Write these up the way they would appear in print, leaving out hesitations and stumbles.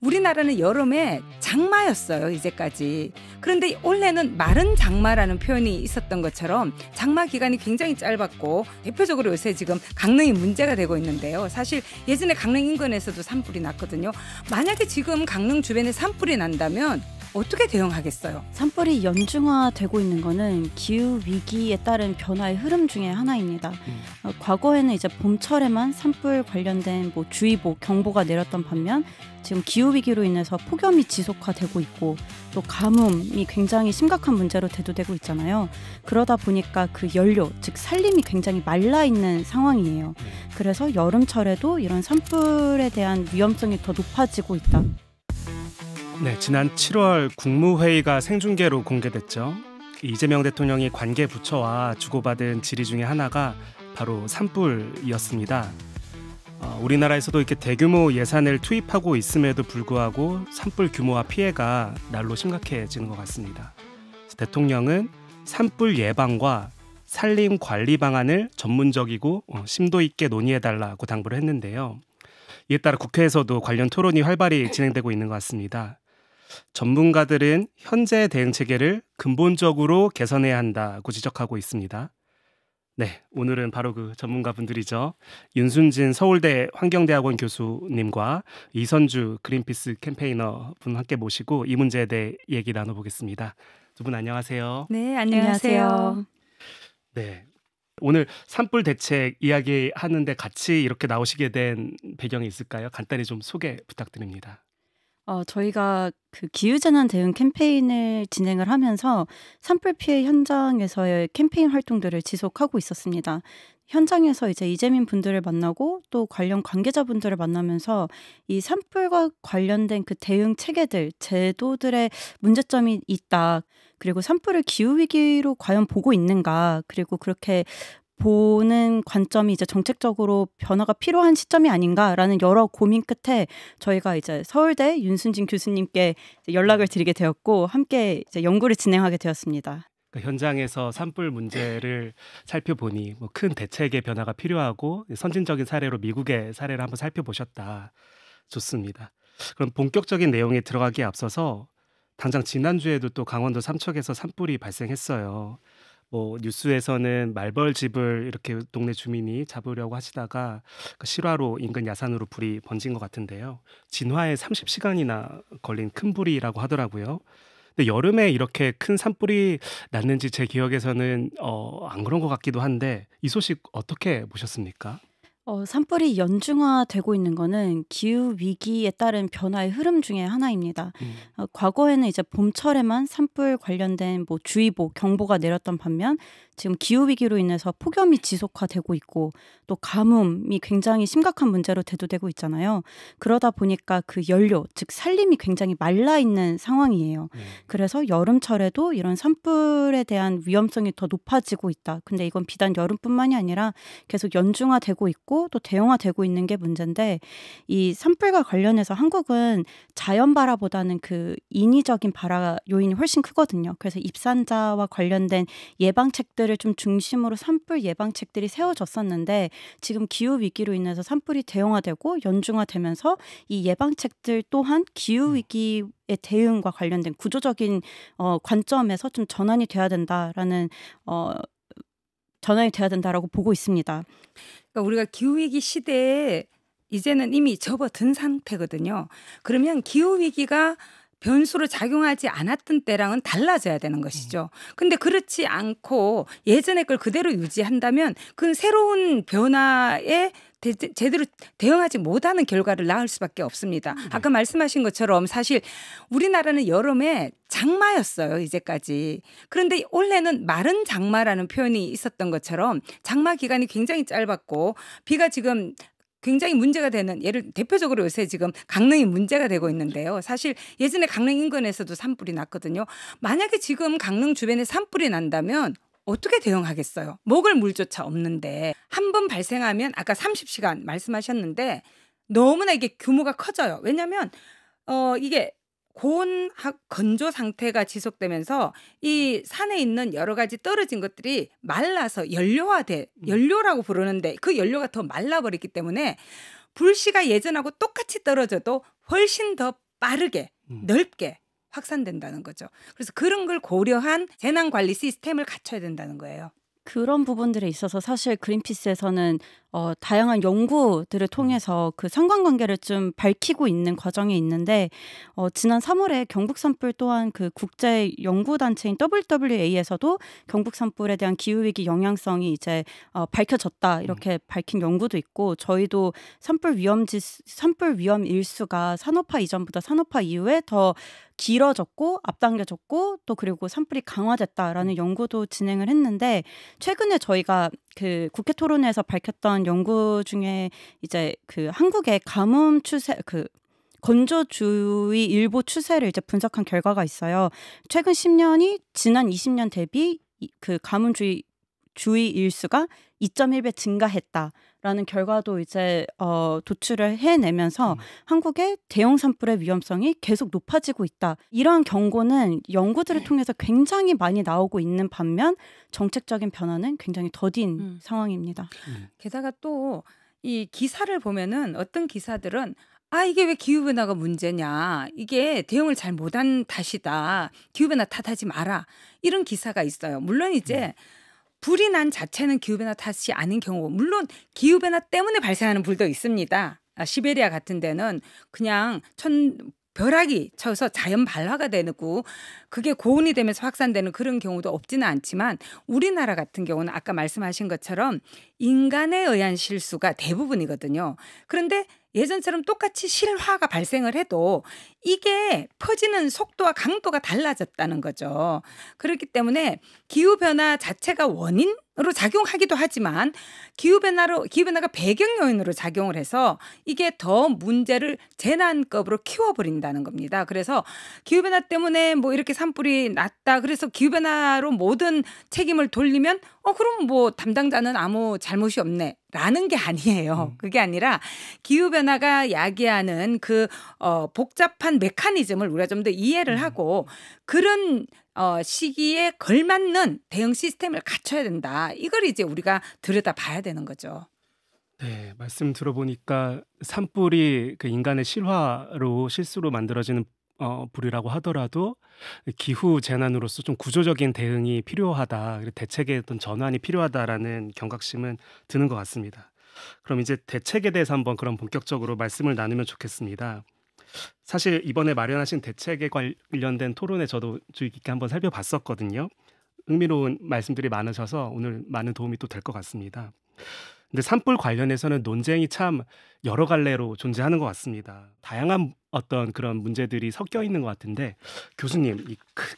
우리나라는 여름에 장마였어요, 이제까지. 그런데 올해는 마른 장마라는 표현이 있었던 것처럼 장마 기간이 굉장히 짧았고, 대표적으로 요새 지금 강릉이 문제가 되고 있는데요. 사실 예전에 강릉 인근에서도 산불이 났거든요. 만약에 지금 강릉 주변에 산불이 난다면 어떻게 대응하겠어요? 산불이 연중화되고 있는 거는 기후 위기에 따른 변화의 흐름 중에 하나입니다. 과거에는 이제 봄철에만 산불 관련된 주의보, 경보가 내렸던 반면 지금 기후 위기로 인해서 폭염이 지속화되고 있고 또 가뭄이 굉장히 심각한 문제로 대두되고 있잖아요. 그러다 보니까 그 연료, 즉 산림이 굉장히 말라 있는 상황이에요. 그래서 여름철에도 이런 산불에 대한 위험성이 더 높아지고 있다. 네, 지난 7월 국무회의가 생중계로 공개됐죠. 이재명 대통령이 관계 부처와 주고받은 질의 중에 하나가 바로 산불이었습니다. 우리나라에서도 이렇게 대규모 예산을 투입하고 있음에도 불구하고 산불 규모와 피해가 날로 심각해지는 것 같습니다. 대통령은 산불 예방과 산림 관리 방안을 전문적이고 심도 있게 논의해달라고 당부를 했는데요. 이에 따라 국회에서도 관련 토론이 활발히 진행되고 있는 것 같습니다. 전문가들은 현재 대응 체계를 근본적으로 개선해야 한다고 지적하고 있습니다. 네, 오늘은 바로 그 전문가분들이죠. 윤순진 서울대 환경대학원 교수님과 이선주 그린피스 캠페이너 분 함께 모시고 이 문제에 대해 얘기 나눠보겠습니다. 두 분 안녕하세요. 네, 안녕하세요. 네, 오늘 산불 대책 이야기하는데 같이 이렇게 나오시게 된 배경이 있을까요? 간단히 좀 소개 부탁드립니다. 저희가 그 기후재난 대응 캠페인을 진행을 하면서 산불 피해 현장에서의 캠페인 활동들을 지속하고 있었습니다. 현장에서 이제 이재민 분들을 만나고 또 관련 관계자분들을 만나면서 이 산불과 관련된 그 대응 체계들, 제도들의 문제점이 있다. 그리고 산불을 기후위기로 과연 보고 있는가. 그리고 그렇게 보는 관점이 이제 정책적으로 변화가 필요한 시점이 아닌가라는 여러 고민 끝에 저희가 이제 서울대 윤순진 교수님께 연락을 드리게 되었고 함께 이제 연구를 진행하게 되었습니다. 현장에서 산불 문제를 살펴보니 큰 대책의 변화가 필요하고 선진적인 사례로 미국의 사례를 한번 살펴보셨다. 좋습니다. 그럼 본격적인 내용에 들어가기에 앞서서 당장 지난주에도 또 강원도 삼척에서 산불이 발생했어요. 뉴스에서는 말벌집을 이렇게 동네 주민이 잡으려고 하시다가 실화로 인근 야산으로 불이 번진 것 같은데요. 진화에 30시간이나 걸린 큰 불이라고 하더라고요. 근데 여름에 이렇게 큰 산불이 났는지 제 기억에서는 안 그런 것 같기도 한데 이 소식 어떻게 보셨습니까? 산불이 연중화되고 있는 거는 기후 위기에 따른 변화의 흐름 중에 하나입니다. 과거에는 이제 봄철에만 산불 관련된 주의보, 경보가 내렸던 반면 지금 기후 위기로 인해서 폭염이 지속화되고 있고 또 가뭄이 굉장히 심각한 문제로 대두되고 있잖아요. 그러다 보니까 그 연료, 즉 산림이 굉장히 말라 있는 상황이에요. 그래서 여름철에도 이런 산불에 대한 위험성이 더 높아지고 있다. 근데 이건 비단 여름뿐만이 아니라 계속 연중화되고 있고 또 대형화되고 있는 게 문제인데 이 산불과 관련해서 한국은 자연 발화보다는 그 인위적인 발화 요인이 훨씬 크거든요. 그래서 입산자와 관련된 예방책들을 좀 중심으로 산불 예방책들이 세워졌었는데 지금 기후 위기로 인해서 산불이 대형화되고 연중화되면서 이 예방책들 또한 기후 위기의 대응과 관련된 구조적인 관점에서 좀 전환이 돼야 된다라는 전환이 돼야 된다라고 보고 있습니다. 그러니까 우리가 기후위기 시대에 이제는 이미 접어든 상태거든요. 그러면 기후위기가 변수로 작용하지 않았던 때랑은 달라져야 되는 것이죠. 근데 그렇지 않고 예전의 걸 그대로 유지한다면 그 새로운 변화에 제대로 대응하지 못하는 결과를 낳을 수밖에 없습니다. 아까 말씀하신 것처럼 사실 우리나라는 여름에 장마였어요, 이제까지. 그런데 올해는 마른 장마라는 표현이 있었던 것처럼 장마 기간이 굉장히 짧았고 비가 지금 굉장히 문제가 되는 대표적으로 요새 지금 강릉이 문제가 되고 있는데요. 사실 예전에 강릉 인근에서도 산불이 났거든요. 만약에 지금 강릉 주변에 산불이 난다면 어떻게 대응하겠어요? 먹을 물조차 없는데 한 번 발생하면 아까 30시간 말씀하셨는데 너무나 이게 규모가 커져요. 왜냐하면 이게 고온학 건조 상태가 지속되면서 이 산에 있는 여러 가지 떨어진 것들이 말라서 연료라고 부르는데 그 연료가 더 말라버렸기 때문에 불씨가 예전하고 똑같이 떨어져도 훨씬 더 빠르게 넓게 확산된다는 거죠. 그래서 그런 걸 고려한 재난관리 시스템을 갖춰야 된다는 거예요. 그런 부분들에 있어서 사실 그린피스에서는 다양한 연구들을 통해서 그 상관관계를 좀 밝히고 있는 과정에 있는데 지난 3월에 경북 산불 또한 그 국제 연구 단체인 WWA에서도 경북 산불에 대한 기후 위기 영향성이 이제 밝혀졌다 이렇게 밝힌 연구도 있고 저희도 산불 위험 일수가 산업화 이전보다 산업화 이후에 더 길어졌고 앞당겨졌고 또 그리고 산불이 강화됐다라는 연구도 진행을 했는데 최근에 저희가 그 국회 토론회에서 밝혔던 연구 중에 이제 그 한국의 가뭄 추세 그 건조주의 일부 추세를 이제 분석한 결과가 있어요. 최근 10년이 지난 20년 대비 그 가뭄주의 일수가 2.1배 증가했다라는 결과도 이제 도출을 해내면서 한국의 대형 산불의 위험성이 계속 높아지고 있다. 이러한 경고는 연구들을 통해서 굉장히 많이 나오고 있는 반면 정책적인 변화는 굉장히 더딘 상황입니다. 게다가 또 이 기사를 보면은 어떤 기사들은 이게 왜 기후변화가 문제냐. 이게 대응을 잘 못한 탓이다. 기후변화 탓하지 마라. 이런 기사가 있어요. 물론 이제 불이 난 자체는 기후변화 탓이 아닌 경우 물론 기후변화 때문에 발생하는 불도 있습니다. 시베리아 같은 데는 그냥 벼락이 쳐서 자연 발화가 되고 그게 고온이 되면서 확산되는 그런 경우도 없지는 않지만 우리나라 같은 경우는 아까 말씀하신 것처럼 인간에 의한 실수가 대부분이거든요. 그런데 예전처럼 똑같이 실화가 발생을 해도 이게 퍼지는 속도와 강도가 달라졌다는 거죠. 그렇기 때문에 기후변화 자체가 원인으로 작용하기도 하지만 기후변화가 배경 요인으로 작용을 해서 이게 더 문제를 재난급으로 키워버린다는 겁니다. 그래서 기후변화 때문에 뭐 이렇게 산불이 났다. 그래서 기후변화로 모든 책임을 돌리면 그럼 뭐 담당자는 아무 잘못이 없네. 라는 게 아니에요. 그게 아니라 기후변화가 야기하는 그 복잡한 메커니즘을 우리가 좀 더 이해를 하고 그런 시기에 걸맞는 대응 시스템을 갖춰야 된다. 이걸 이제 우리가 들여다봐야 되는 거죠. 네, 말씀 들어보니까 산불이 그 인간의 실수로 만들어지는 불이라고 하더라도 기후 재난으로서 좀 구조적인 대응이 필요하다, 대책의 어떤 전환이 필요하다라는 경각심은 드는 것 같습니다. 그럼 이제 대책에 대해서 한번 그럼 본격적으로 말씀을 나누면 좋겠습니다. 사실 이번에 마련하신 대책에 관련된 토론에 저도 주의 깊게 한번 살펴봤었거든요. 흥미로운 말씀들이 많으셔서 오늘 많은 도움이 또 될 것 같습니다. 근데 산불 관련해서는 논쟁이 참 여러 갈래로 존재하는 것 같습니다. 다양한 어떤 그런 문제들이 섞여 있는 것 같은데 교수님,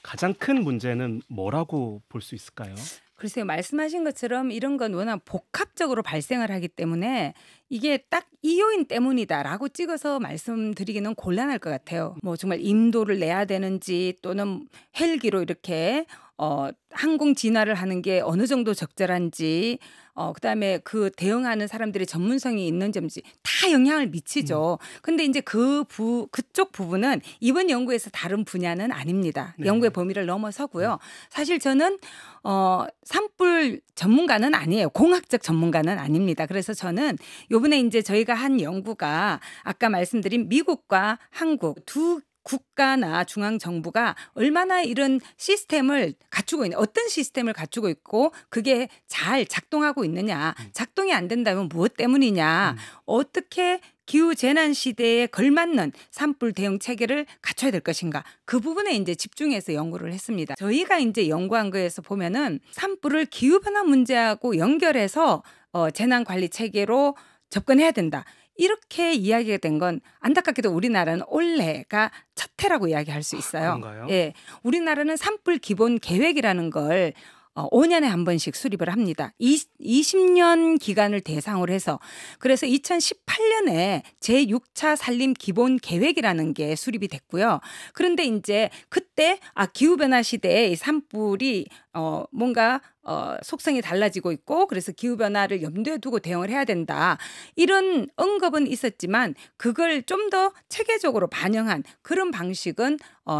가장 큰 문제는 뭐라고 볼 수 있을까요? 글쎄요. 말씀하신 것처럼 이런 건 워낙 복합적으로 발생을 하기 때문에 이게 딱 이 요인 때문이다라고 찍어서 말씀드리기는 곤란할 것 같아요. 뭐 정말 임도를 내야 되는지 또는 헬기로 이렇게 항공 진화를 하는 게 어느 정도 적절한지 그다음에 그 대응하는 사람들의 전문성이 있는지 다 영향을 미치죠. 근데 이제 그쪽 부분은 이번 연구에서 다른 분야는 아닙니다. 네. 연구의 범위를 넘어서고요. 사실 저는 산불 전문가는 아니에요. 공학적 전문가는 아닙니다. 그래서 저는 요번에 이제 저희가 한 연구가 아까 말씀드린 미국과 한국 두 국가나 중앙정부가 얼마나 이런 시스템을 갖추고 있는 어떤 시스템을 갖추고 있고 그게 잘 작동하고 있느냐. 작동이 안 된다면 무엇 때문이냐. 어떻게 기후재난 시대에 걸맞는 산불 대응 체계를 갖춰야 될 것인가. 그 부분에 이제 집중해서 연구를 했습니다. 저희가 이제 연구한 거에서 보면은 산불을 기후변화 문제하고 연결해서 재난관리 체계로 접근해야 된다. 이렇게 이야기가 된 건 안타깝게도 우리나라는 올해가 첫 해라고 이야기할 수 있어요. 그런가요? 예, 우리나라는 산불 기본 계획이라는 걸 5년에 한 번씩 수립을 합니다. 20년 기간을 대상으로 해서 그래서 2018년에 제6차 산림 기본 계획이라는 게 수립이 됐고요. 그런데 이제 그때 기후변화 시대에 이 산불이 뭔가 속성이 달라지고 있고 그래서 기후변화를 염두에 두고 대응을 해야 된다. 이런 언급은 있었지만 그걸 좀 더 체계적으로 반영한 그런 방식은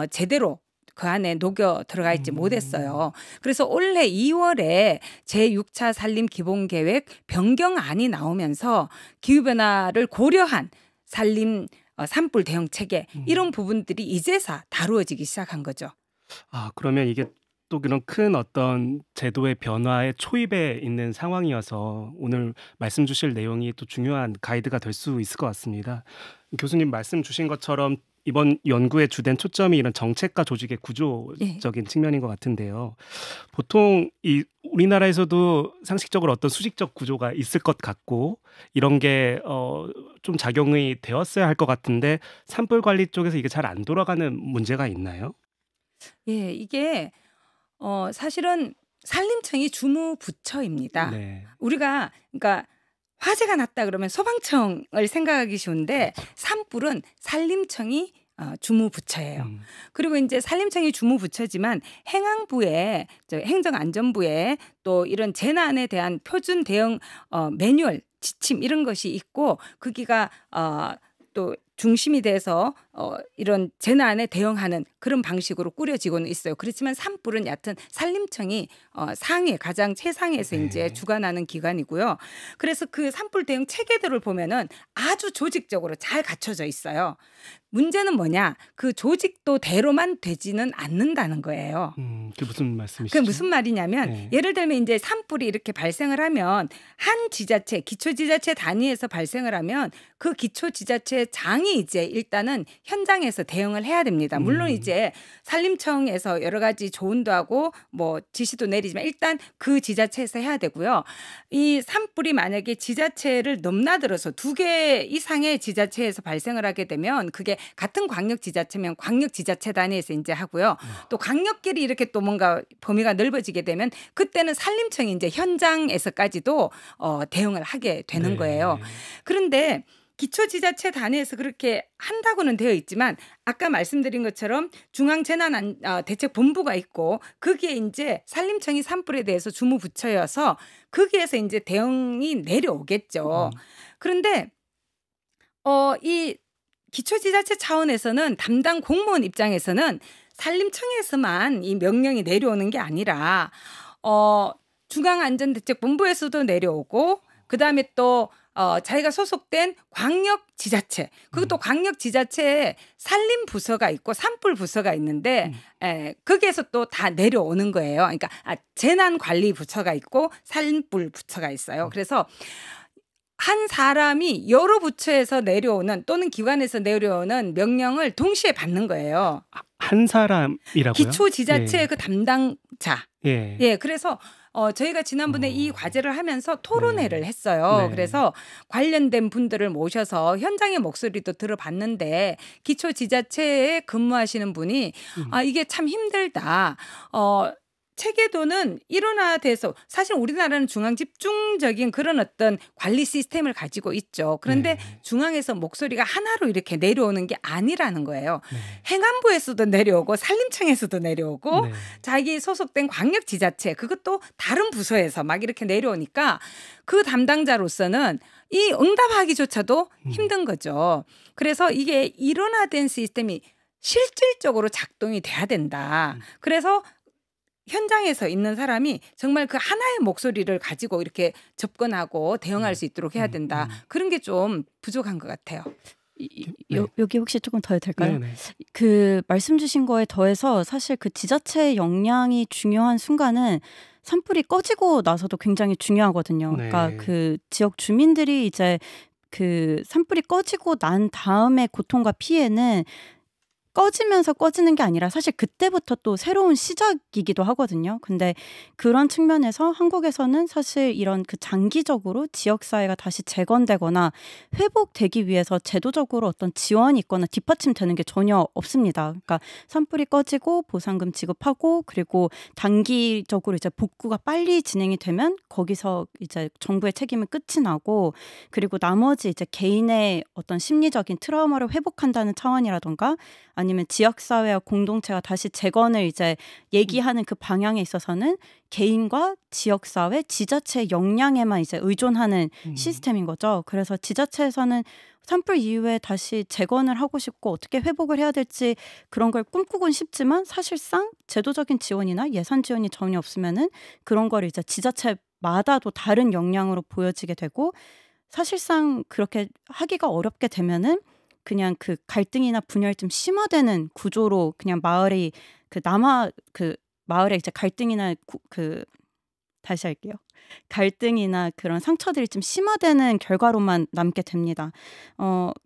제대로 그 안에 녹여 들어가 있지 못했어요. 그래서 올해 2월에 제6차 산림 기본계획 변경안이 나오면서 기후변화를 고려한 산림 산불 대응 체계 이런 부분들이 이제서 다루어지기 시작한 거죠. 그러면 이게 또 그런 큰 어떤 제도의 변화의 초입에 있는 상황이어서 오늘 말씀 주실 내용이 또 중요한 가이드가 될 수 있을 것 같습니다. 교수님 말씀 주신 것처럼 이번 연구의 주된 초점이 이런 정책과 조직의 구조적인 측면인 것 같은데요. 보통 이 우리나라에서도 상식적으로 어떤 수직적 구조가 있을 것 같고 이런 게 좀 작용이 되었어야 할 것 같은데 산불 관리 쪽에서 이게 잘 안 돌아가는 문제가 있나요? 예, 이게 사실은 산림청이 주무 부처입니다. 네. 우리가 그러니까 화재가 났다 그러면 소방청을 생각하기 쉬운데 산불은 산림청이 주무 부처예요. 그리고 이제 산림청이 주무 부처지만 행안부에 행정안전부에 또 이런 재난에 대한 표준 대응 매뉴얼 지침 이런 것이 있고 거기가 또 중심이 돼서 이런 재난에 대응하는 그런 방식으로 꾸려지고는 있어요. 그렇지만 산불은 여하튼 산림청이 상위 가장 최상에서 이제 주관하는 기관이고요. 그래서 그 산불 대응 체계들을 보면은 아주 조직적으로 잘 갖춰져 있어요. 문제는 뭐냐? 그 조직도 대로만 되지는 않는다는 거예요. 그게 무슨 말씀이시죠? 그게 무슨 말이냐면 예를 들면 이제 산불이 이렇게 발생을 하면 한 지자체, 기초지자체 단위에서 발생을 하면 그 기초지자체 장이 이제 일단은 현장에서 대응을 해야 됩니다. 물론 이제 산림청에서 여러 가지 조언도 하고 뭐 지시도 내리지만 일단 그 지자체에서 해야 되고요. 이 산불이 만약에 지자체를 넘나들어서 2개 이상의 지자체에서 발생을 하게 되면 그게 같은 광역지자체면 광역지자체 단위에서 이제 하고요. 또 광역끼리 이렇게 또 뭔가 범위가 넓어지게 되면 그때는 산림청이 이제 현장에서까지도 대응을 하게 되는 거예요. 그런데 기초지자체 단위에서 그렇게 한다고는 되어 있지만 아까 말씀드린 것처럼 중앙재난대책본부가 있고 거기에 이제 산림청이 산불에 대해서 주무부처여서 거기에서 이제 대응이 내려오겠죠. 그런데 이 기초지자체 차원에서는 담당 공무원 입장에서는 산림청에서만 이 명령이 내려오는 게 아니라 중앙안전대책본부에서도 내려오고 그다음에 또 자기가 소속된 광역지자체 그것도 광역지자체에 산림부서가 있고 산불부서가 있는데 거기에서 또 다 내려오는 거예요. 그러니까 재난관리부처가 있고 산불부처가 있어요. 그래서 한 사람이 여러 부처에서 내려오는 또는 기관에서 내려오는 명령을 동시에 받는 거예요. 한 사람이라고요? 기초지자체의 그 담당자. 그래서 저희가 지난번에 이 과제를 하면서 토론회를 했어요. 그래서 관련된 분들을 모셔서 현장의 목소리도 들어봤는데 기초지자체에 근무하시는 분이 이게 참 힘들다. 체계도는 일원화돼서 사실 우리나라는 중앙 집중적인 그런 어떤 관리 시스템을 가지고 있죠. 그런데 중앙에서 목소리가 하나로 이렇게 내려오는 게 아니라는 거예요. 행안부에서도 내려오고 산림청에서도 내려오고 자기 소속된 광역지자체 그것도 다른 부서에서 막 이렇게 내려오니까 그 담당자로서는 이 응답하기조차도 힘든 거죠. 그래서 이게 일원화된 시스템이 실질적으로 작동이 돼야 된다. 그래서 현장에서 있는 사람이 정말 그 하나의 목소리를 가지고 이렇게 접근하고 대응할 수 있도록 해야 된다. 그런 게 좀 부족한 것 같아요. 여기 혹시 조금 더 해도 될까요? 그 말씀 주신 거에 더해서 사실 그 지자체의 역량이 중요한 순간은 산불이 꺼지고 나서도 굉장히 중요하거든요. 그러니까 그 지역 주민들이 이제 그 산불이 꺼지고 난 다음에 고통과 피해는 꺼지면서 꺼지는 게 아니라 사실 그때부터 또 새로운 시작이기도 하거든요. 근데 그런 측면에서 한국에서는 사실 이런 그 장기적으로 지역사회가 다시 재건되거나 회복되기 위해서 제도적으로 어떤 지원이 있거나 뒷받침되는 게 전혀 없습니다. 그러니까 산불이 꺼지고 보상금 지급하고 그리고 단기적으로 이제 복구가 빨리 진행이 되면 거기서 이제 정부의 책임은 끝이 나고 그리고 나머지 이제 개인의 어떤 심리적인 트라우마를 회복한다는 차원이라던가 아니면 지역사회와 공동체가 다시 재건을 이제 얘기하는 그 방향에 있어서는 개인과 지역사회, 지자체의 역량에만 이제 의존하는 시스템인 거죠. 그래서 지자체에서는 산불 이후에 다시 재건을 하고 싶고 어떻게 회복을 해야 될지 그런 걸 꿈꾸곤 싶지만 사실상 제도적인 지원이나 예산 지원이 전혀 없으면은 그런 걸 이제 지자체마다도 다른 역량으로 보여지게 되고 사실상 그렇게 하기가 어렵게 되면은 그냥 그 갈등이나 분열이 좀 심화되는 구조로 그냥 마을이 마을에 이제 갈등이나 다시 할게요. 갈등이나 그런 상처들이 좀 심화되는 결과로만 남게 됩니다.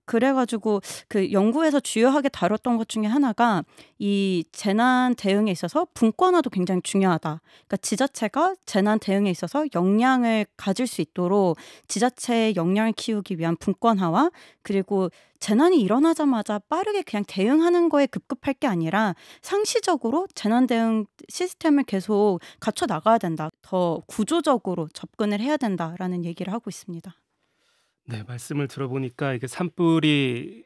그래가지고 그 연구에서 주요하게 다뤘던 것 중에 하나가 이 재난 대응에 있어서 분권화도 굉장히 중요하다. 그러니까 지자체가 재난 대응에 있어서 역량을 가질 수 있도록 지자체의 역량을 키우기 위한 분권화와 그리고 재난이 일어나자마자 빠르게 그냥 대응하는 거에 급급할 게 아니라 상시적으로 재난 대응 시스템을 계속 갖춰 나가야 된다. 더 구조적으로 접근을 해야 된다라는 얘기를 하고 있습니다. 네, 말씀을 들어보니까 이게 산불이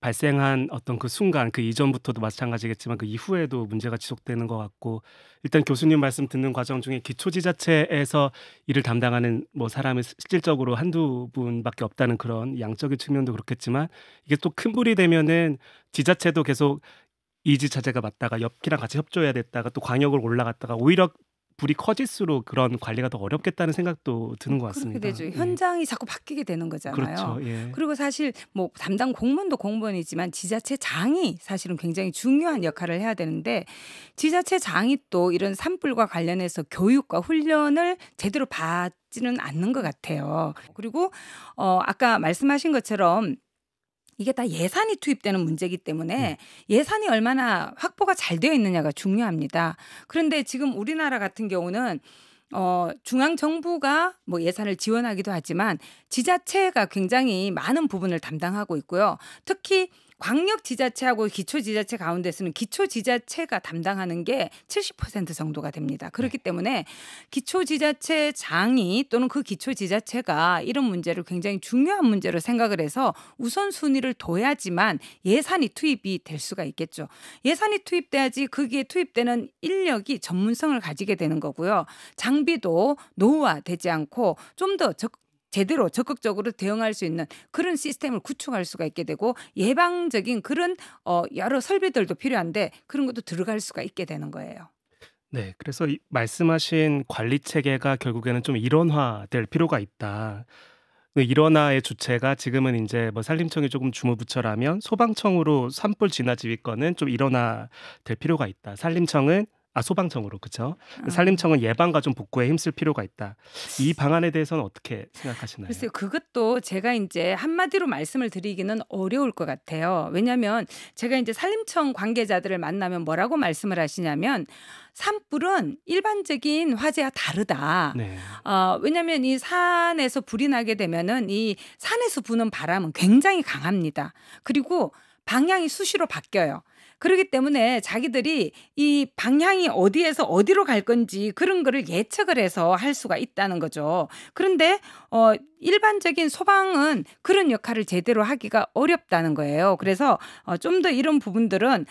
발생한 어떤 그 순간, 그 이전부터도 마찬가지겠지만 그 이후에도 문제가 지속되는 것 같고, 일단 교수님 말씀 듣는 과정 중에 기초지자체에서 일을 담당하는 뭐 사람이 실질적으로 한두 분밖에 없다는 그런 양적인 측면도 그렇겠지만, 이게 또 큰 불이 되면은 지자체도 계속 이지자체가 맞다가 옆이랑 같이 협조해야 됐다가 또 광역을 올라갔다가 오히려 불이 커질수록 그런 관리가 더 어렵겠다는 생각도 드는 것 같습니다. 그렇게 되죠. 현장이 자꾸 바뀌게 되는 거잖아요. 그렇죠. 예. 그리고 사실 뭐 담당 공무원도 공무원이지만 지자체장이 사실은 굉장히 중요한 역할을 해야 되는데 지자체장이 또 이런 산불과 관련해서 교육과 훈련을 제대로 받지는 않는 것 같아요. 그리고 아까 말씀하신 것처럼 이게 다 예산이 투입되는 문제이기 때문에 예산이 얼마나 확보가 잘 되어 있느냐가 중요합니다. 그런데 지금 우리나라 같은 경우는 중앙 정부가 뭐 예산을 지원하기도 하지만 지자체가 굉장히 많은 부분을 담당하고 있고요. 특히 광역지자체하고 기초지자체 가운데서는 기초지자체가 담당하는 게 70% 정도가 됩니다. 그렇기 때문에 기초지자체장이 또는 그 기초지자체가 이런 문제를 굉장히 중요한 문제로 생각을 해서 우선순위를 둬야지만 예산이 투입이 될 수가 있겠죠. 예산이 투입돼야지 거기에 투입되는 인력이 전문성을 가지게 되는 거고요. 장비도 노후화되지 않고 좀 더 제대로 적극적으로 대응할 수 있는 그런 시스템을 구축할 수가 있게 되고 예방적인 그런 여러 설비들도 필요한데 그런 것도 들어갈 수가 있게 되는 거예요. 네, 그래서 말씀하신 관리 체계가 결국에는 좀 일원화될 필요가 있다. 일원화의 주체가 지금은 이제 뭐 산림청이 조금 주무부처라면 소방청으로 산불 진화지휘권은 좀 일원화될 필요가 있다. 소방청으로 그렇죠. 산림청은 예방과 좀 복구에 힘쓸 필요가 있다. 이 방안에 대해서는 어떻게 생각하시나요? 글쎄요, 그것도 제가 이제 한마디로 말씀을 드리기는 어려울 것 같아요. 왜냐하면 제가 이제 산림청 관계자들을 만나면 뭐라고 말씀을 하시냐면 산불은 일반적인 화재와 다르다. 네. 왜냐하면 이 산에서 불이 나게 되면은 이 산에서 부는 바람은 굉장히 강합니다. 그리고 방향이 수시로 바뀌어요. 그렇기 때문에 자기들이 이 방향이 어디에서 어디로 갈 건지 그런 거를 예측을 해서 할 수가 있다는 거죠. 그런데 일반적인 소방은 그런 역할을 제대로 하기가 어렵다는 거예요. 그래서 좀 더 이런 부분들은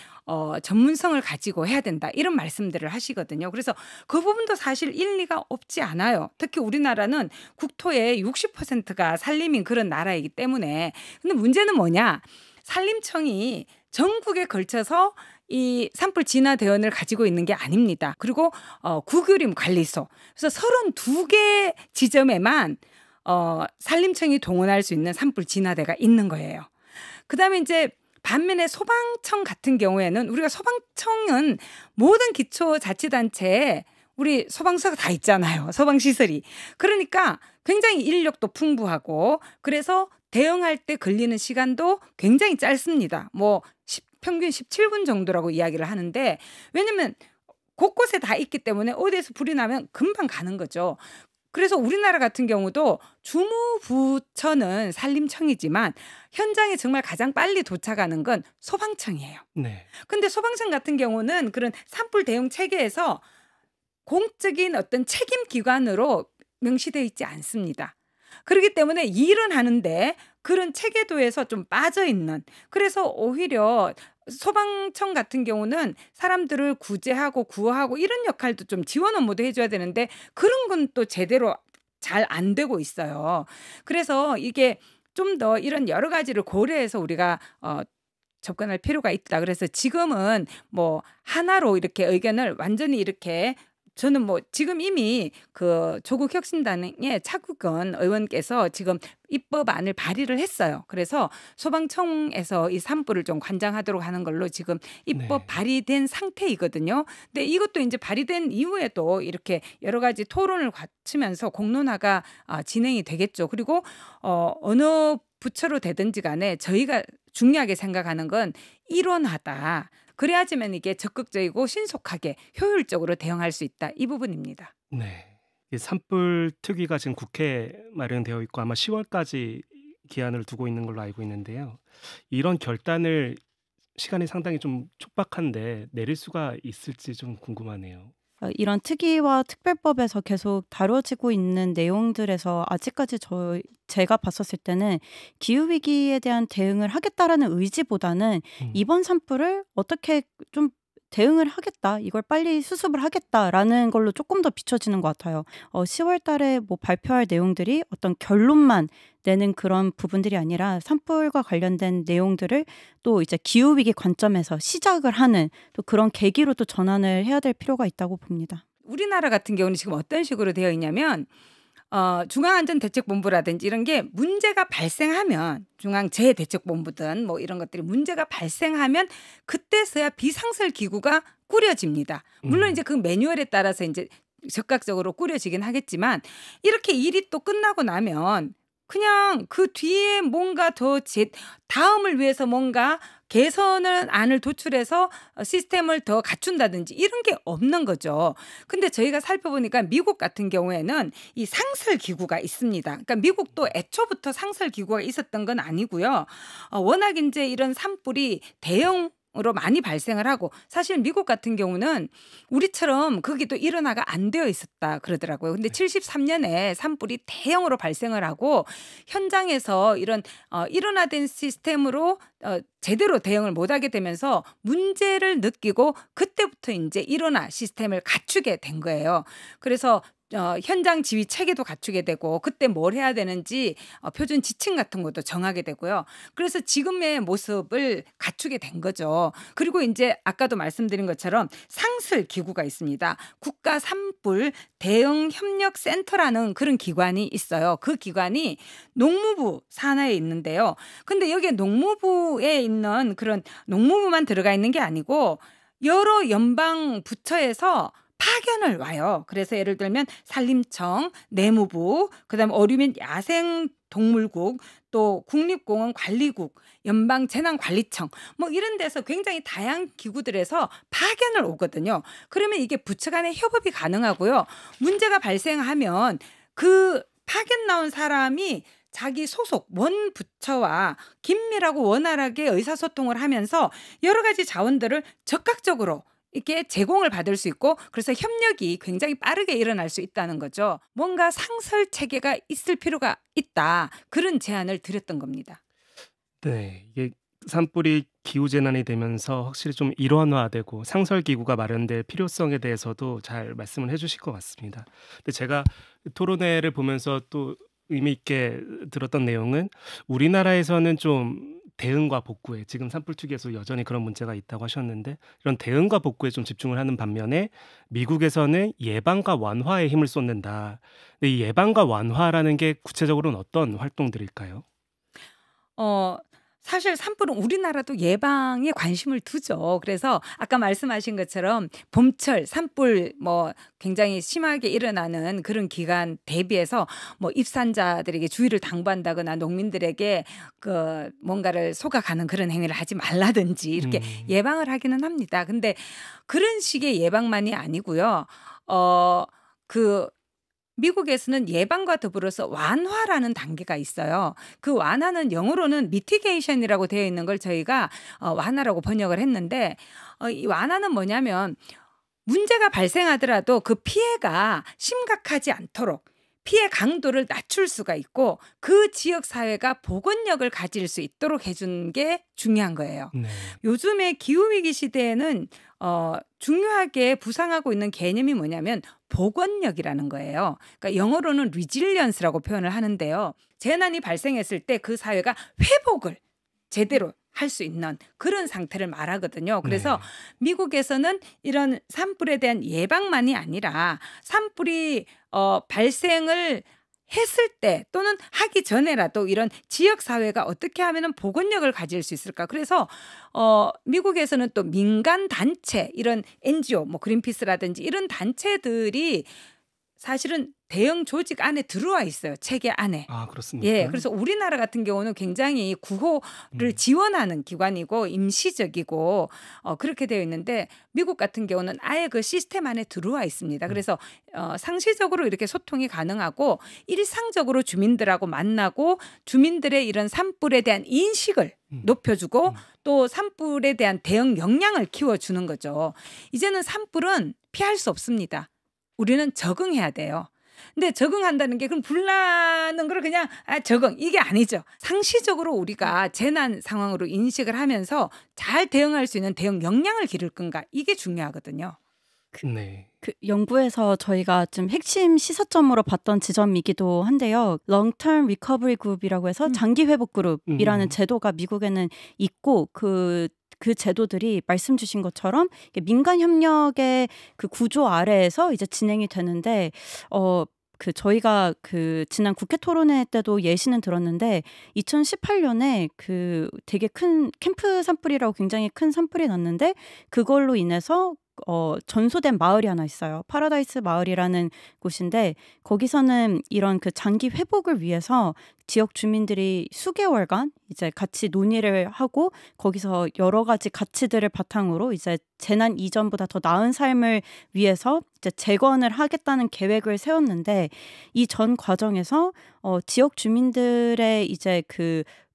전문성을 가지고 해야 된다. 이런 말씀들을 하시거든요. 그래서 그 부분도 사실 일리가 없지 않아요. 특히 우리나라는 국토의 60%가 산림인 그런 나라이기 때문에. 근데 문제는 뭐냐? 산림청이 전국에 걸쳐서 이 산불 진화 대원을 가지고 있는 게 아닙니다. 그리고 구규림 관리소. 그래서 32개 지점에만 산림청이 동원할 수 있는 산불 진화대가 있는 거예요. 그다음에 이제 반면에 소방청 같은 경우에는 우리가 소방청은 모든 기초자치단체에 우리 소방서가 다 있잖아요. 소방시설이. 그러니까 굉장히 인력도 풍부하고 그래서 대응할 때 걸리는 시간도 굉장히 짧습니다. 뭐 평균 17분 정도라고 이야기를 하는데 왜냐면 곳곳에 다 있기 때문에 어디에서 불이 나면 금방 가는 거죠. 그래서 우리나라 같은 경우도 주무부처는 산림청이지만 현장에 정말 가장 빨리 도착하는 건 소방청이에요. 네. 근데 소방청 같은 경우는 그런 산불 대응 체계에서 공적인 어떤 책임 기관으로 명시되어 있지 않습니다. 그렇기 때문에 일은 하는데 그런 체계도에서 좀 빠져 있는 그래서 오히려 소방청 같은 경우는 사람들을 구제하고 구호하고 이런 역할도 좀 지원 업무도 해줘야 되는데 그런 건 또 제대로 잘 안 되고 있어요. 그래서 이게 좀 더 이런 여러 가지를 고려해서 우리가 접근할 필요가 있다. 그래서 지금은 뭐 하나로 이렇게 의견을 완전히 이렇게 저는 뭐 지금 이미 그 조국 혁신당의 차국은 의원께서 지금 입법안을 발의를 했어요. 그래서 소방청에서 이 산불을 좀 관장하도록 하는 걸로 지금 입법 네. 발의된 상태이거든요. 근데 이것도 이제 발의된 이후에도 이렇게 여러 가지 토론을 거치면서 공론화가 진행이 되겠죠. 그리고 어느 부처로 되든지 간에 저희가 중요하게 생각하는 건 일원화다. 그래야지만 이게 적극적이고 신속하게 효율적으로 대응할 수 있다. 이 부분입니다. 네. 이 산불 특위가 지금 국회에 마련되어 있고 아마 10월까지 기한을 두고 있는 걸로 알고 있는데요. 이런 결단을 시간이 상당히 좀 촉박한데 내릴 수가 있을지 좀 궁금하네요. 이런 특위와 특별법에서 계속 다뤄지고 있는 내용들에서 아직까지 제가 봤었을 때는 기후위기에 대한 대응을 하겠다라는 의지보다는 이번 산불을 어떻게 좀 대응을 하겠다, 이걸 빨리 수습을 하겠다라는 걸로 조금 더 비춰지는 것 같아요. 10월 달에 뭐 발표할 내용들이 어떤 결론만 내는 그런 부분들이 아니라 산불과 관련된 내용들을 또 이제 기후위기 관점에서 시작을 하는 또 그런 계기로 또 전환을 해야 될 필요가 있다고 봅니다. 우리나라 같은 경우는 지금 어떤 식으로 되어 있냐면 중앙안전대책본부라든지 이런 게 문제가 발생하면 중앙재해대책본부든 뭐 이런 것들이 문제가 발생하면 그때서야 비상설 기구가 꾸려집니다. 물론 이제 그 매뉴얼에 따라서 이제 적극적으로 꾸려지긴 하겠지만 이렇게 일이 또 끝나고 나면 그냥 그 뒤에 뭔가 더 다음을 위해서 뭔가 개선을 안을 도출해서 시스템을 더 갖춘다든지 이런 게 없는 거죠. 근데 저희가 살펴보니까 미국 같은 경우에는 이 상설 기구가 있습니다. 그러니까 미국도 애초부터 상설 기구가 있었던 건 아니고요. 워낙 이제 이런 산불이 대형으로 많이 발생을 하고 사실 미국 같은 경우는 우리처럼 거기도 일원화가 안 되어 있었다 그러더라고요. 근데 73년에 산불이 대형으로 발생을 하고 현장에서 이런 일원화된 시스템으로 제대로 대응을 못하게 되면서 문제를 느끼고 그때부터 이제 일원화 시스템을 갖추게 된 거예요. 그래서 현장 지휘 체계도 갖추게 되고 그때 뭘 해야 되는지 표준 지침 같은 것도 정하게 되고요. 그래서 지금의 모습을 갖추게 된 거죠. 그리고 이제 아까도 말씀드린 것처럼 상설 기구가 있습니다. 국가 산불 대응 협력 센터라는 그런 기관이 있어요. 그 기관이 농무부 산하에 있는데요. 근데 여기에 농무부에 있는 그런 농무부만 들어가 있는 게 아니고 여러 연방 부처에서 파견을 와요. 그래서 예를 들면 산림청, 내무부, 그다음에 어류민 야생동물국, 또 국립공원관리국, 연방재난관리청 뭐 이런 데서 굉장히 다양한 기구들에서 파견을 오거든요. 그러면 이게 부처 간의 협업이 가능하고요. 문제가 발생하면 그 파견 나온 사람이 자기 소속 원 부처와 긴밀하고 원활하게 의사소통을 하면서 여러 가지 자원들을 적극적으로 이렇게 제공을 받을 수 있고 그래서 협력이 굉장히 빠르게 일어날 수 있다는 거죠. 뭔가 상설 체계가 있을 필요가 있다. 그런 제안을 드렸던 겁니다. 네, 이게 산불이 기후재난이 되면서 확실히 좀 일원화되고 상설기구가 마련될 필요성에 대해서도 잘 말씀을 해주실 것 같습니다. 근데 제가 토론회를 보면서 또 의미 있게 들었던 내용은 우리나라에서는 좀 대응과 복구에 지금 산불 특위에서 여전히 그런 문제가 있다고 하셨는데 이런 대응과 복구에 좀 집중을 하는 반면에 미국에서는 예방과 완화에 힘을 쏟는다. 근데 이 예방과 완화라는 게 구체적으로는 어떤 활동들일까요? 사실 산불은 우리나라도 예방에 관심을 두죠. 그래서 아까 말씀하신 것처럼 봄철 산불 뭐 굉장히 심하게 일어나는 그런 기간 대비해서 뭐 입산자들에게 주의를 당부한다거나 농민들에게 그 뭔가를 속아가는 그런 행위를 하지 말라든지 이렇게 예방을 하기는 합니다. 근데 그런 식의 예방만이 아니고요. 미국에서는 예방과 더불어서 완화라는 단계가 있어요. 그 완화는 영어로는 mitigation이라고 되어 있는 걸 저희가 완화라고 번역을 했는데 이 완화는 뭐냐면 문제가 발생하더라도 그 피해가 심각하지 않도록 피해 강도를 낮출 수가 있고 그 지역 사회가 복원력을 가질 수 있도록 해준 게 중요한 거예요. 네. 요즘에 기후위기 시대에는 중요하게 부상하고 있는 개념이 뭐냐면 복원력이라는 거예요. 그러니까 영어로는 resilience라고 표현을 하는데요. 재난이 발생했을 때 그 사회가 회복을 제대로 할 수 있는 그런 상태를 말하거든요. 그래서 미국에서는 이런 산불에 대한 예방만이 아니라 산불이 발생을 했을 때 또는 하기 전에라도 이런 지역 사회가 어떻게 하면은 복원력을 가질 수 있을까? 그래서 미국에서는 또 민간 단체 이런 NGO 뭐 그린피스라든지 이런 단체들이 사실은 대형 조직 안에 들어와 있어요. 체계 안에. 아, 그렇습니까? 예, 그래서 우리나라 같은 경우는 굉장히 구호를 지원하는 기관이고 임시적이고 그렇게 되어 있는데 미국 같은 경우는 아예 그 시스템 안에 들어와 있습니다. 그래서 상시적으로 이렇게 소통이 가능하고 일상적으로 주민들하고 만나고 주민들의 이런 산불에 대한 인식을 높여주고 또 산불에 대한 대응 역량을 키워주는 거죠. 이제는 산불은 피할 수 없습니다. 우리는 적응해야 돼요. 근데 적응한다는 게 그럼 불나는 걸 그냥 적응 이게 아니죠. 상시적으로 우리가 재난 상황으로 인식을 하면서 잘 대응할 수 있는 대응 역량을 기를 건가 이게 중요하거든요. 네. 그 연구에서 저희가 좀 핵심 시사점으로 봤던 지점이기도 한데요. Long-term Recovery Group이라고 해서 장기 회복 그룹이라는 제도가 미국에는 있고 그 제도들이 말씀 주신 것처럼 민간 협력의 그 구조 아래에서 이제 진행이 되는데 저희가 지난 국회 토론회 때도 예시는 들었는데 2018년에 되게 큰 캠프 산불이라고 굉장히 큰 산불이 났는데 그걸로 인해서 전소된 마을이 하나 있어요. 파라다이스 마을이라는 곳인데 거기서는 이런 장기 회복을 위해서 지역 주민들이 수개월간 이제 같이 논의를 하고 거기서 여러 가지 가치들을 바탕으로 이제 재난 이전보다 더 나은 삶을 위해서 이제 재건을 하겠다는 계획을 세웠는데 이 전 과정에서 지역 주민들의 이제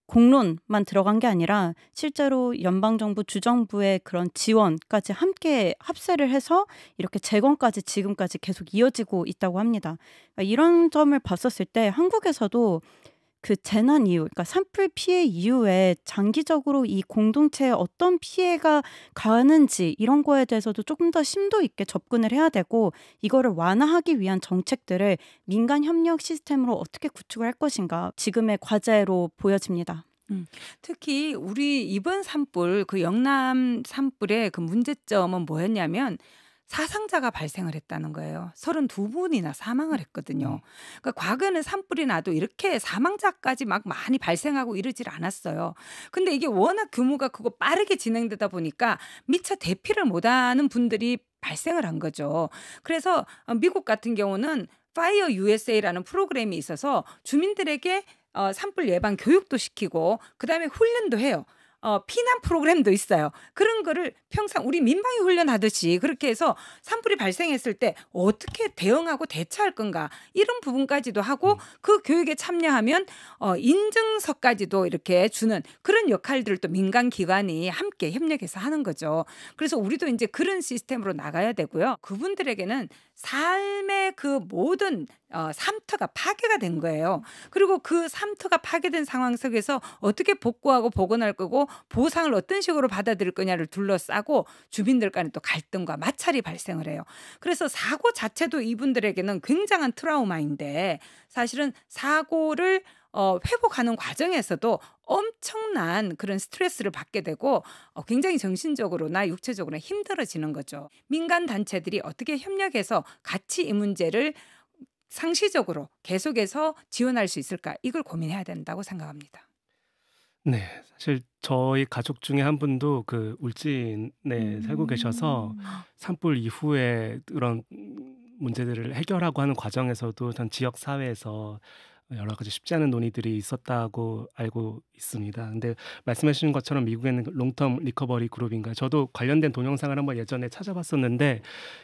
공론만 들어간 게 아니라 실제로 연방정부, 주정부의 그런 지원까지 함께 합세를 해서 이렇게 재건까지 지금까지 계속 이어지고 있다고 합니다. 그러니까 이런 점을 봤었을 때 한국에서도 재난 이후, 그러니까 산불 피해 이후에 장기적으로 이 공동체에 어떤 피해가 가는지 이런 거에 대해서도 조금 더 심도 있게 접근을 해야 되고 이거를 완화하기 위한 정책들을 민간 협력 시스템으로 어떻게 구축을 할 것인가 지금의 과제로 보여집니다. 특히 우리 이번 산불 영남 산불의 문제점은 뭐였냐면 사상자가 발생을 했다는 거예요. 32분이나 사망을 했거든요. 그러니까 과거에는 산불이 나도 이렇게 사망자까지 막 많이 발생하고 이러질 않았어요. 근데 이게 워낙 규모가 크고 빠르게 진행되다 보니까 미처 대피를 못하는 분들이 발생을 한 거죠. 그래서 미국 같은 경우는 Fire USA라는 프로그램이 있어서 주민들에게 산불 예방 교육도 시키고 그다음에 훈련도 해요. 피난 프로그램도 있어요. 그런 거를 평상 우리 민방위 훈련하듯이 그렇게 해서 산불이 발생했을 때 어떻게 대응하고 대처할 건가 이런 부분까지도 하고 그 교육에 참여하면 인증서까지도 이렇게 주는 그런 역할들을 또 민간 기관이 함께 협력해서 하는 거죠. 그래서 우리도 이제 그런 시스템으로 나가야 되고요. 그분들에게는 삶의 모든 삶터가 파괴가 된 거예요. 그리고 그 삶터가 파괴된 상황 속에서 어떻게 복구하고 복원할 거고 보상을 어떤 식으로 받아들일 거냐를 둘러싸고 주민들 간에 또 갈등과 마찰이 발생을 해요. 그래서 사고 자체도 이분들에게는 굉장한 트라우마인데 사실은 사고를 회복하는 과정에서도 엄청난 그런 스트레스를 받게 되고 굉장히 정신적으로나 육체적으로 힘들어지는 거죠. 민간 단체들이 어떻게 협력해서 같이 이 문제를 상시적으로 계속해서 지원할 수 있을까 이걸 고민해야 된다고 생각합니다. 네, 사실 저희 가족 중에 한 분도 울진에 살고 계셔서 산불 이후에 그런 문제들을 해결하고 하는 과정에서도 전 지역 사회에서 여러 가지 쉽지 않은 논의들이 있었다고 알고 있습니다. 근데 말씀해 주신 것처럼 미국에는 롱텀 리커버리 그룹인가 저도 관련된 동영상을 한번 예전에 찾아봤었는데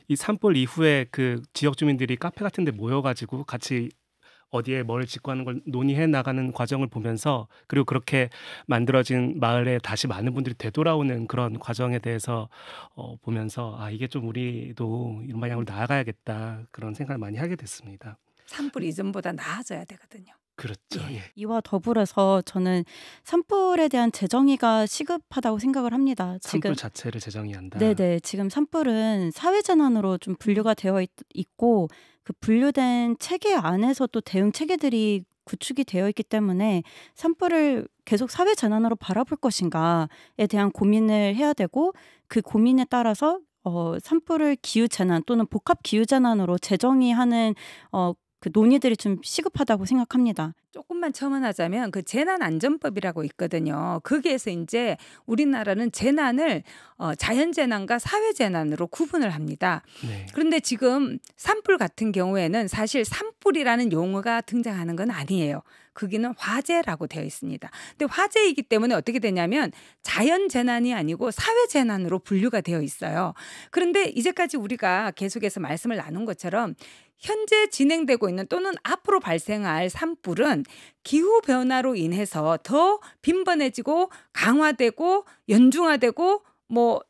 이 산불 이후에 지역 주민들이 카페 같은 데 모여가지고 같이 어디에 뭘 짓고 하는 걸 논의해 나가는 과정을 보면서 그리고 그렇게 만들어진 마을에 다시 많은 분들이 되돌아오는 그런 과정에 대해서 보면서 이게 좀 우리도 이런 방향으로 나아가야겠다 그런 생각을 많이 하게 됐습니다. 산불 이전보다 나아져야 되거든요. 그렇죠. 예. 이와 더불어서 저는 산불에 대한 재정의가 시급하다고 생각을 합니다. 산불 자체를 재정의해야 한다. 네네. 지금 산불은 사회재난으로 좀 분류가 되어 있고 그 분류된 체계 안에서 또 대응 체계들이 구축이 되어 있기 때문에 산불을 계속 사회재난으로 바라볼 것인가에 대한 고민을 해야 되고 그 고민에 따라서 산불을 기후재난 또는 복합기후재난으로 재정의하는 그 논의들이 좀 시급하다고 생각합니다. 조금만 첨언하자면 그 재난안전법이라고 있거든요. 거기에서 이제 우리나라는 재난을 자연재난과 사회재난으로 구분을 합니다. 네. 그런데 지금 산불 같은 경우에는 사실 산불이라는 용어가 등장하는 건 아니에요. 거기는 화재라고 되어 있습니다. 근데 화재이기 때문에 어떻게 되냐면 자연재난이 아니고 사회재난으로 분류가 되어 있어요. 그런데 이제까지 우리가 계속해서 말씀을 나눈 것처럼 현재 진행되고 있는 또는 앞으로 발생할 산불은 기후변화로 인해서 더 빈번해지고 강화되고 연중화되고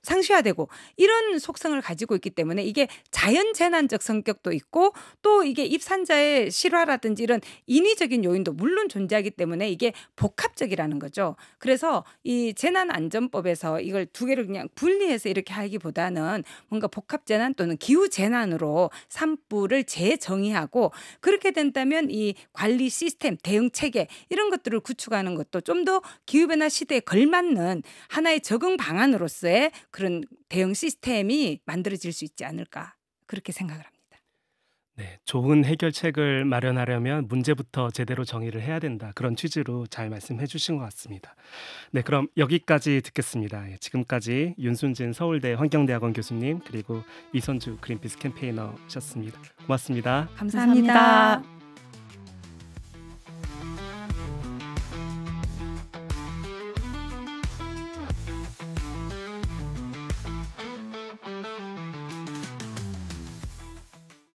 상시화되고 이런 속성을 가지고 있기 때문에 이게 자연재난적 성격도 있고 또 이게 입산자의 실화라든지 이런 인위적인 요인도 물론 존재하기 때문에 이게 복합적이라는 거죠. 그래서 이 재난안전법에서 이걸 두 개를 그냥 분리해서 이렇게 하기보다는 뭔가 복합재난 또는 기후재난으로 산불을 재정의하고 그렇게 된다면 이 관리 시스템, 대응 체계 이런 것들을 구축하는 것도 좀 더 기후변화 시대에 걸맞는 하나의 적응 방안으로서 그런 대응 시스템이 만들어질 수 있지 않을까 그렇게 생각을 합니다. 네, 좋은 해결책을 마련하려면 문제부터 제대로 정의를 해야 된다. 그런 취지로 잘 말씀해 주신 것 같습니다. 네, 그럼 여기까지 듣겠습니다. 지금까지 윤순진 서울대 환경대학원 교수님 그리고 이선주 그린피스 캠페이너셨습니다. 고맙습니다. 감사합니다.